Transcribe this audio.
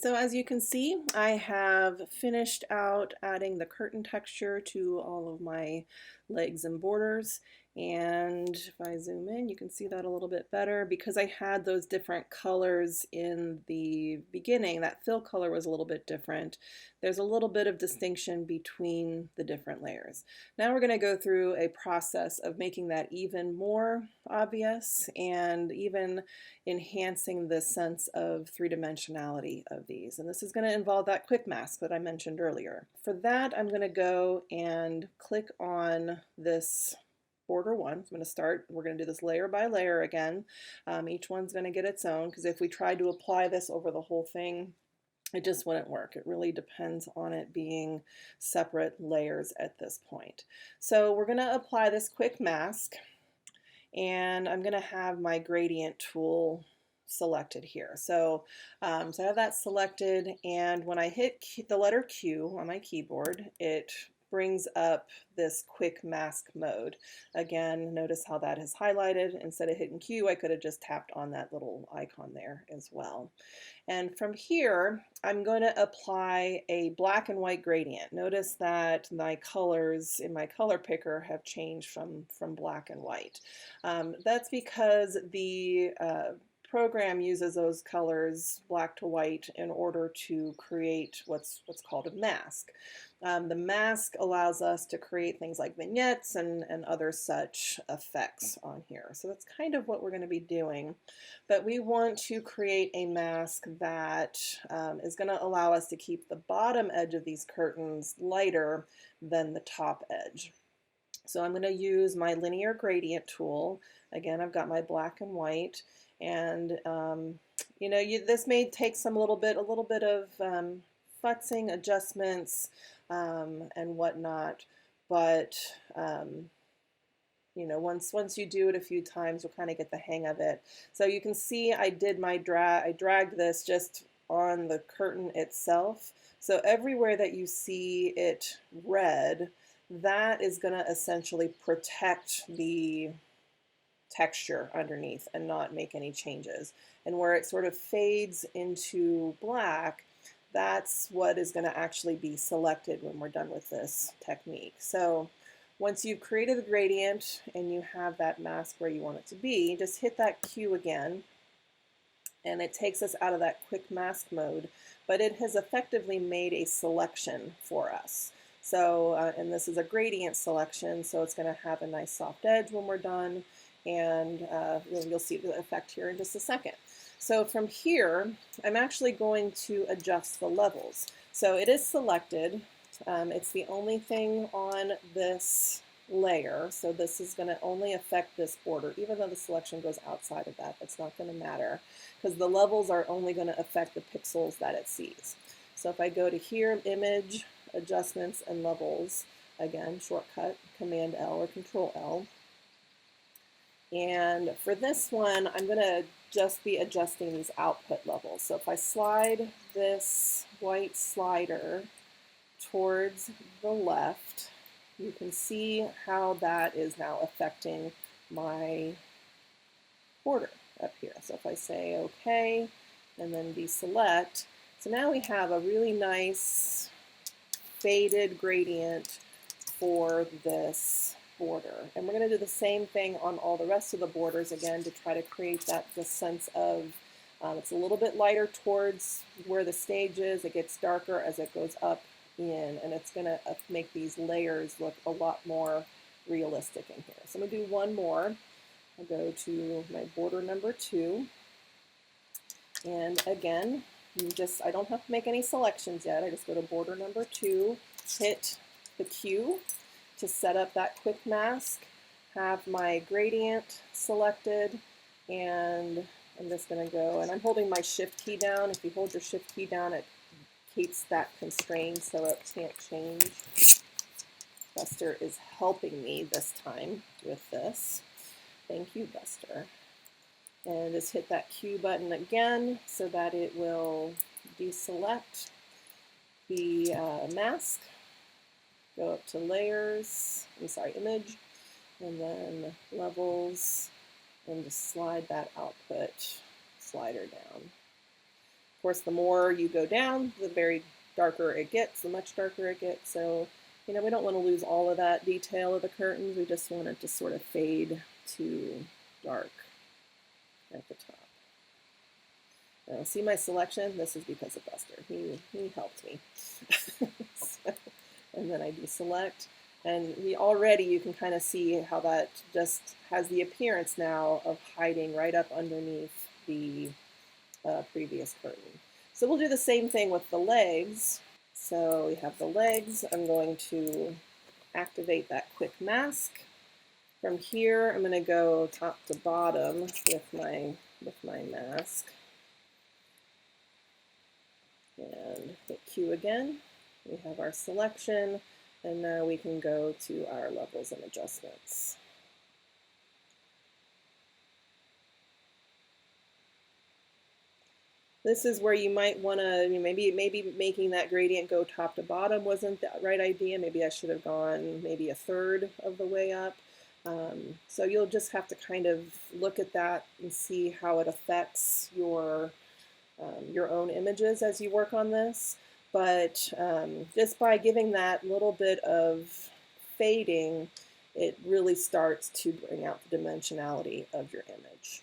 So as you can see, I have finished out adding the curtain texture to all of my legs and borders. And if I zoom in, you can see that a little bit better because I had those different colors in the beginning. That fill color was a little bit different. There's a little bit of distinction between the different layers. Now we're going to go through a process of making that even more obvious and even enhancing the sense of three-dimensionality of these. And this is going to involve that quick mask that I mentioned earlier. For that, I'm going to go and click on this border one. I'm going to start, we're going to do this layer by layer again. Each one's going to get its own, because if we tried to apply this over the whole thing, it just wouldn't work. It really depends on it being separate layers at this point. So we're going to apply this quick mask, and I'm going to have my gradient tool selected here. So I have that selected, and when I hit the letter Q on my keyboard, it brings up this quick mask mode. Again, notice how that is highlighted. Instead of hitting Q, I could have just tapped on that little icon there as well. And from here, I'm going to apply a black and white gradient. Notice that my colors in my color picker have changed from black and white. That's because the program uses those colors, black to white, in order to create what's called a mask. The mask allows us to create things like vignettes and other such effects on here. So that's kind of what we're going to be doing. But we want to create a mask that is going to allow us to keep the bottom edge of these curtains lighter than the top edge. So I'm going to use my linear gradient tool. Again, I've got my black and white, and this may take a little bit of futzing, adjustments, and whatnot. But once you do it a few times, you'll kind of get the hang of it. So you can see I did my I dragged this just on the curtain itself. So everywhere that you see it red, that is going to essentially protect the texture underneath and not make any changes. And where it sort of fades into black, that's what is going to actually be selected when we're done with this technique. So once you've created the gradient and you have that mask where you want it to be, just hit that Q again, and it takes us out of that quick mask mode, but it has effectively made a selection for us. So, and this is a gradient selection, so it's going to have a nice soft edge when we're done, and you'll see the effect here in just a second. So from here, I'm actually going to adjust the levels. So it is selected. It's the only thing on this layer, so this is going to only affect this border. Even though the selection goes outside of that, that's not going to matter, because the levels are only going to affect the pixels that it sees. So if I go to here, Image, Adjustments, and Levels, again, shortcut, Command L or Control L. And for this one, I'm going to just be adjusting these output levels. So if I slide this white slider towards the left, you can see how that is now affecting my border up here. So if I say OK and then deselect, so now we have a really nice faded gradient for this border. And we're going to do the same thing on all the rest of the borders again to try to create the sense of it's a little bit lighter towards where the stage is. It gets darker as it goes up in, and it's going to make these layers look a lot more realistic in here. So I'm going to do one more. I'll go to my border number 2, and again, I don't have to make any selections yet. I just go to border number 2, hit the Q to set up that quick mask, have my gradient selected, and I'm just going to go, and I'm holding my shift key down. If you hold your shift key down, it keeps that constrained so it can't change. Buster is helping me this time with this. Thank you, Buster. And just hit that Q button again so that it will deselect the mask. Go up to Layers, Image, and then Levels, and just slide that output slider down. course, the more you go down, the very darker it gets, the much darker it gets. So, we don't want to lose all of that detail of the curtains. We just want it to sort of fade to dark at the top. Now, see my selection? This is because of Buster. He helped me. So, and then I deselect. And you can kind of see how that just has the appearance now of hiding right up underneath the previous curtain. So we'll do the same thing with the legs. So we have the legs. I'm going to activate that quick mask. From here, I'm going to go top to bottom with my mask. And hit Q again. We have our selection, and now we can go to our levels and adjustments. This is where you might want to, maybe making that gradient go top to bottom wasn't the right idea. Maybe I should have gone maybe a third of the way up. So you'll just have to kind of look at that and see how it affects your own images as you work on this. But just by giving that little bit of fading, it really starts to bring out the dimensionality of your image.